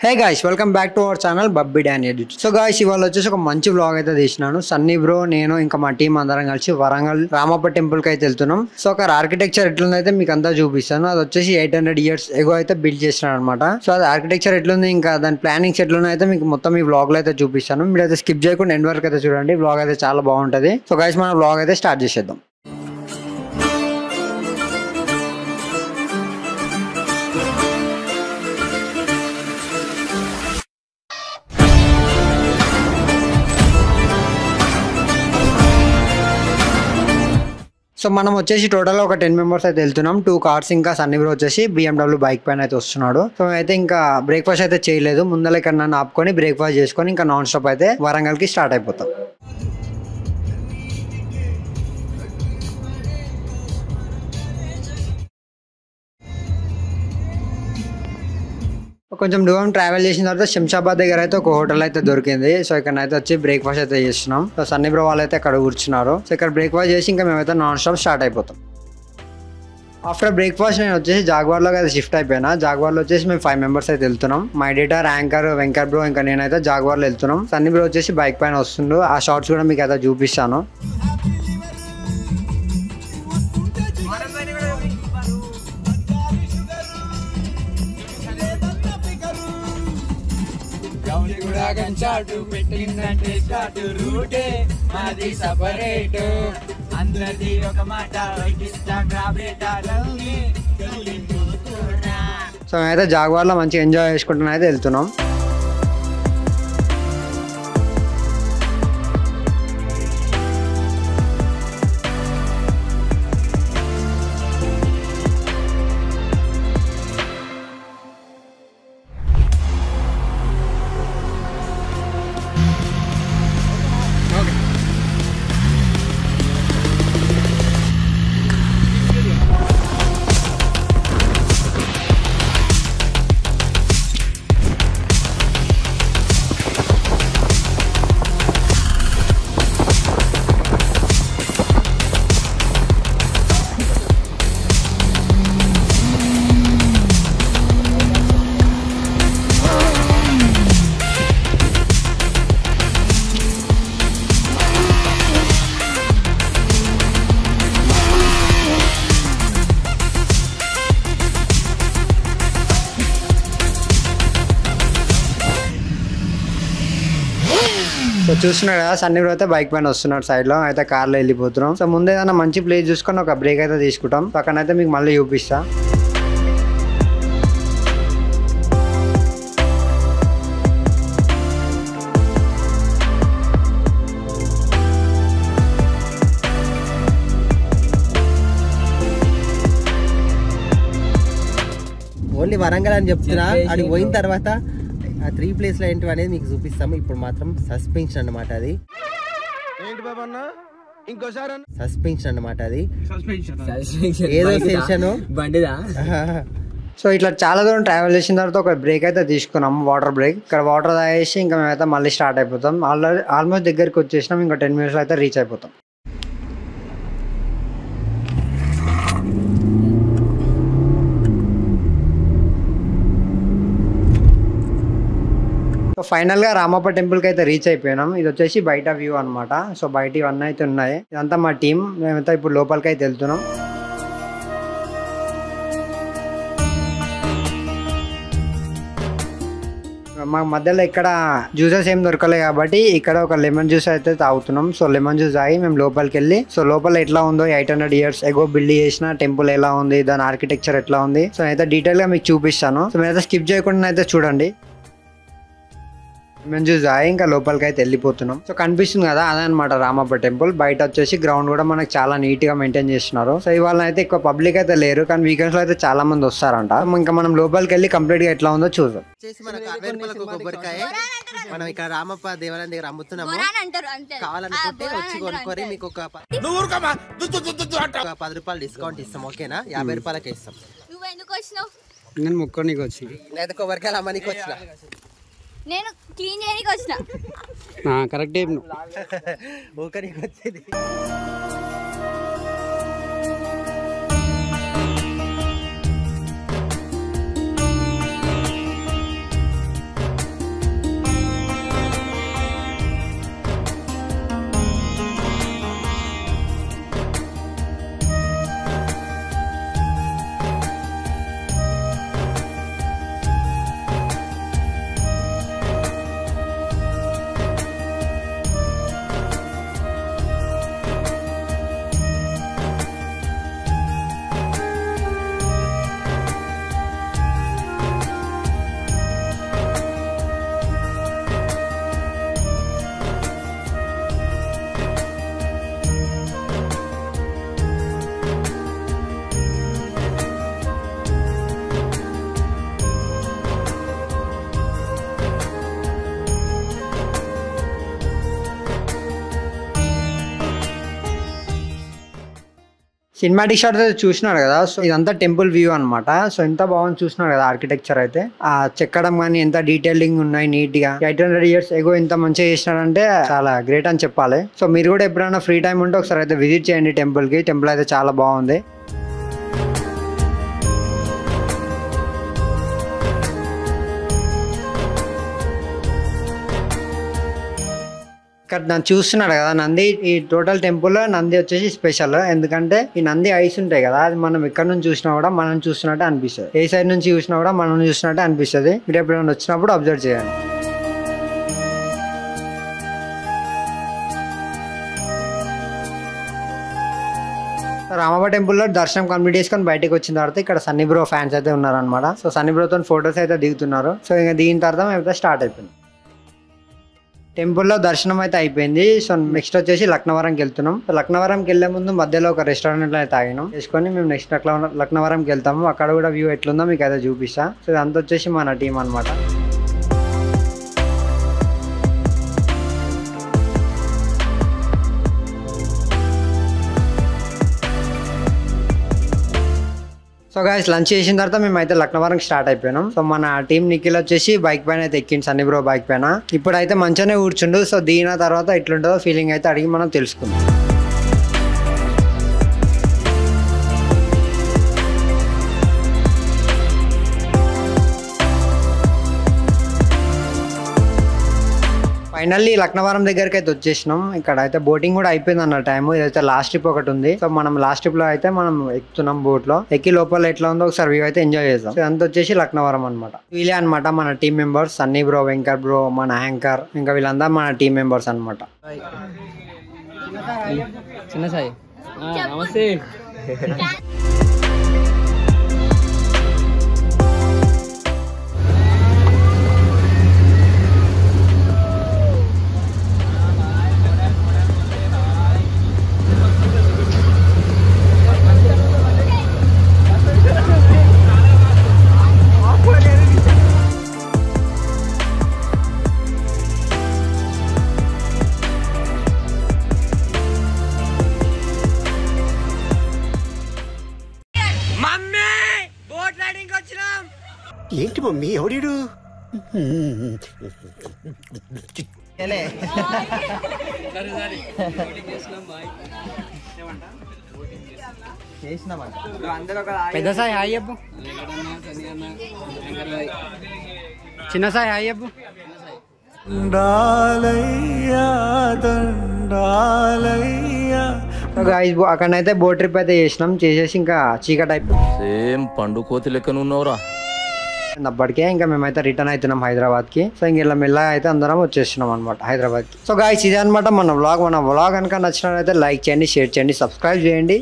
Hey guys welcome back to our channel బబ్బీ డాన్ edit. So guys ఇవాళ వచ్చేసి ఒక మంచి వ్లాగ్ అయితే తీసినాను. సన్నీ బ్రో, నేను ఇంకా మా టీం అందరం కలిసి వరంగల్ రామప్ప టెంపుల్ కి అయితే వెళ్తున్నాం. సో అక్కడ ఆర్కిటెక్చర్ ఎట్లుందైతే మీకు అంతా చూపిస్తాను. అది వచ్చేసి 800 years ఎగో అయితే బిల్డ్ చేసినాడు అనమాట. సో అది ఆర్కిటెక్చర్ ఎట్లుంది ఇంకా దాని ప్లానింగ్స్ ఎట్లున్నాయి అయితే మీకు మొత్తం ఈ వ్లాగ్ లో అయితే చూపిస్తాను. మీరు అయితే స్కిప్ చేయకుండా ఎండ్ వరకు అయితే చూడండి. వ్లాగ్ అయితే చాలా బాగుంటది. సో గాయ్స్ మన వ్లాగ్ అయితే స్టార్ట్ చేసేద్దాం. సో మనం వచ్చేసి టోటల్ ఒక 10 members అయితే వెళ్తున్నాం. 2 cars ఇంకా సన్నీ బ్రో వచ్చేసి BMW బైక్ పైన అయితే వస్తున్నాడు. సో అయితే ఇంకా బ్రేక్ఫాస్ట్ అయితే చేయలేదు. ముందర ఇక్కడ నన్ను ఆపుకొని బ్రేక్ఫాస్ట్ చేసుకొని ఇంకా నాన్ స్టాప్ అయితే వరంగల్ కి స్టార్ట్ అయిపోతాం. కొంచెం దూరం ట్రావెల్ చేసిన తర్వాత శంషాబాద్ దగ్గర అయితే ఒక హోటల్ అయితే దొరికింది. సో ఇక్కడ అయితే వచ్చి బ్రేక్ఫాస్ట్ అయితే చేస్తున్నాం. సో సన్నీ బ్రో వాళ్ళు అయితే అక్కడ కూర్చున్నారు. సో ఇక్కడ బ్రేక్ఫాస్ట్ చేసి ఇంకా మేమైతే నాన్ స్టాప్ స్టార్ట్ అయిపోతాం. ఆఫ్టర్ బ్రేక్ఫాస్ట్ నేను వచ్చేసి జాగ్వార్లో అయితే షిఫ్ట్ అయిపోయినా. జాగ్వార్లో వచ్చేసి మేము 5 members అయితే వెళ్తున్నాం. మా ఎడిటర్, యాంకర్, వెంకట్ బ్రో ఇంకా నేనైతే జాగ్వార్లో వెళ్తున్నాం. సన్నీ బ్రో వచ్చేసి బైక్ పైన వస్తుండు. ఆ షార్ట్స్ కూడా మీకు అయితే చూపిస్తాను. సో అయితే జాగ్వార్లో మంచిగా ఎంజాయ్ చేసుకుంటున్నా అయితే వెళ్తున్నాం. సో చూస్తున్నాడు కదా సన్నీ బ్రో అయితే బైక్ పైన వస్తున్నాడు. సైడ్ లో అయితే కార్ లో వెళ్ళిపోతున్నాం. సో ముందు ఏదైనా మంచి ప్లేస్ చూసుకొని ఒక బ్రేక్ అయితే తీసుకుంటాం. పక్కన అయితే మీకు మళ్ళీ చూపిస్తా. ఓన్లీ వరంగల్ అని చెప్తున్నా. అది పోయిన తర్వాత ఆ 3 places ఏంటి అనేది మీకు చూపిస్తాము. ఇప్పుడు మాత్రం సస్పెన్షన్ అన్నమాట. అది సస్పెన్షన్ అన్నమాట. అది ఏదో సెషన్ బండిదా. సో ఇట్లా చాలా దూరం ట్రావెల్ చేసిన తర్వాత ఒక బ్రేక్ అయితే తీసుకున్నాం, వాటర్ బ్రేక్. ఇక్కడ వాటర్ తాగేసి ఇంకా మేమైతే మళ్ళీ స్టార్ట్ అయిపోతాం. ఆల్మోస్ట్ దగ్గరికి వచ్చేసినాం. ఇంకా 10 minutes అయితే రీచ్ అయిపోతాం. సో ఫైనల్ గా రామప్ప టెంపుల్ కి అయితే రీచ్ అయిపోయినాం. ఇది వచ్చేసి బయట వ్యూ అనమాట. సో బయట ఇవన్నీ అయితే ఉన్నాయి. ఇదంతా మా టీం. మేమైతే ఇప్పుడు లోపలికి అయితే వెళ్తున్నాం. మా మధ్యలో ఇక్కడ జ్యూసెస్ ఏం దొరకలేదు కాబట్టి ఇక్కడ ఒక లెమన్ జ్యూస్ అయితే తాగుతున్నాం. సో లెమన్ జ్యూస్ తాగి మేము లోపలికి వెళ్ళి సో లోపల ఎట్లా ఉందో 800 years ఎగో బిల్డ్ చేసిన టెంపుల్ ఎలా ఉంది, దాని ఆర్కిటెక్చర్ ఎట్లా ఉంది, సో అయితే డీటెయిల్ గా మీకు చూపిస్తాను. సో మీరైతే స్కిప్ చేయకుండా అయితే చూడండి. మేము చూసి ఇంకా లోపలికి అయితే వెళ్ళిపోతున్నాం. సో కనిపిస్తుంది కదా, అదే అనమాట రామప్ప టెంపుల్. బయట వచ్చేసి గ్రౌండ్ కూడా మనకు చాలా నీట్ గా మెయింటైన్ చేస్తున్నారు. సో ఇవాళ అయితే ఎక్కువ పబ్లిక్ అయితే లేరు, కానీ వీకెండ్స్ లో అయితే చాలా మంది వస్తారంట. ఇంకా మనం లోపలికి వెళ్ళి కంప్లీట్ గా ఎట్లా ఉందో చూద్దాం. మనం ఇక్కడ రామప్ప దేవాలయం దగ్గర అమ్ముతున్నాము. కావాలనుకుంటే వచ్చి కొనుక్కొని మీకు ఒక 10 రూపాయలు డిస్కౌంట్ ఇస్తాం. ఓకేనా? 50 రూపాయలకి ఇస్తాం. నేను ముక్కోనికి వచ్చి లేదా కొబ్బరికాయలు అమ్మనికి వచ్చిన. నేను క్లీన్ చేయడానికి వచ్చిన. కరెక్ట్ ఊకరికి వచ్చేది. సినిమాటిక్ షాట్ అయితే చూసినారు కదా. సో ఇదంతా టెంపుల్ వ్యూ అనమాట. సో ఎంత బాగుంది చూసినారు కదా ఆర్కిటెక్చర్ అయితే. ఆ చెక్కడం కానీ ఎంత డీటెయిలింగ్ ఉన్నాయి నీట్ గా. 800 years ఎగో ఇంత మంచిగా చేసినారంటే చాలా గ్రేట్ అని చెప్పాలి. సో మీరు కూడా ఎప్పుడైనా ఫ్రీ టైం ఉంటే ఒకసారి అయితే విజిట్ చేయండి టెంపుల్ కి. టెంపుల్ అయితే చాలా బాగుంది. ఇక్కడ నన్ను చూస్తున్నాడు కదా నంది. ఈ టోటల్ టెంపుల్ నంది వచ్చేసి స్పెషల్. ఎందుకంటే ఈ నంది ఐస్ ఉంటాయి కదా, అది మనం ఎక్కడ నుంచి చూసినా కూడా మనం చూస్తున్నట్టే అనిపిస్తుంది. ఏ సైడ్ నుంచి చూసినా కూడా మనం చూసినట్టే అనిపిస్తుంది. మీరు ఎప్పుడైనా వచ్చినప్పుడు అబ్జర్వ్ చేయండి. రామప్ప టెంపుల్ లో దర్శనం కంప్లీట్ చేసుకొని బయటకు వచ్చిన తర్వాత ఇక్కడ సన్నీ బ్రో ఫ్యాన్స్ అయితే ఉన్నారనమాట. సో సన్నీ బ్రోతో ఫొటోస్ అయితే దిగుతున్నారు. సో ఇంకా దిగిన తర్వాత మేమైతే స్టార్ట్ అయిపోయింది. టెంపుల్లో దర్శనం అయితే అయిపోయింది. సో నెక్స్ట్ వచ్చేసి లక్నవరంకి వెళ్తున్నాం. లక్నవరంకి వెళ్లే ముందు మధ్యలో ఒక రెస్టారెంట్ అయితే తాగినాం. చేసుకొని మేము నెక్స్ట్ లక్నవరంకి వెళ్తాము. అక్కడ కూడా వ్యూ ఎట్లుందో మీకు అయితే చూపిస్తా. సో ఇదంతా వచ్చేసి మన టీం అనమాట. సో గైస్ లంచ్ చేసిన తర్వాత మేమైతే లక్నవరంకి స్టార్ట్ అయిపోయినాం. సో మన టీం నిఖిల్ వచ్చేసి బైక్ పైన అయితే ఎక్కింది సన్నీ బ్రో బైక్ పైన. ఇప్పుడైతే మంచిగానే కూర్చుండు. సో దిగిన తర్వాత ఎట్లుంటుందో ఫీలింగ్ అయితే అడిగి మనం తెలుసుకుందాం. ఫైనల్లీ లక్నవరం దగ్గరికి అయితే వచ్చేసినాం. ఇక్కడ అయితే బోటింగ్ కూడా అయిపోయింది అన్న టైం. ఇదైతే లాస్ట్ ట్రిప్ ఒకటి ఉంది. సో మనం లాస్ట్ ట్రిప్ లో అయితే మనం ఎక్కుతున్నాం బోట్ లో. ఎక్కి లోపల ఎట్లా ఉందో ఒకసారి వ్యూ అయితే ఎంజాయ్ చేద్దాం. సో అంత వచ్చేసి లక్నవరం అనమాట. వీళ్ళే అనమాట మన team members. Sunny bro, Venkat bro, మన యాంకర్, ఇంకా వీళ్ళందరూ మన టీం మెంబర్స్ అనమాట. చిన్న సాయి నమస్తే. ఏంటి మమ్మీ ఎవడీడు? పెద్ద సాయి హాయ్ చెప్పు. చిన్న సాయి హాయ్ చెప్పు. అక్కడనైతే బోట్ ట్రిప్ అయితే చేసినాం. చేసేసి ఇంకా చీకటి అయిపోయింది. సేమ్ పండు కోతి లెక్కన ఉన్నావురా. అప్పటికే ఇంకా మేమైతే రిటర్న్ అవుతున్నాం హైదరాబాద్ కి. సో ఇంక ఇలా మెల్లగా అయితే అందరం వచ్చేస్తున్నాం అనమాట హైదరాబాద్ కి. సో గాయ్స్ ఇదే అనమాట మన వ్లాగ్. మన వ్లాగ్ కనుక నచ్చినట్లయితే లైక్ చేయండి, షేర్ చేయండి, సబ్స్క్రైబ్ చేయండి.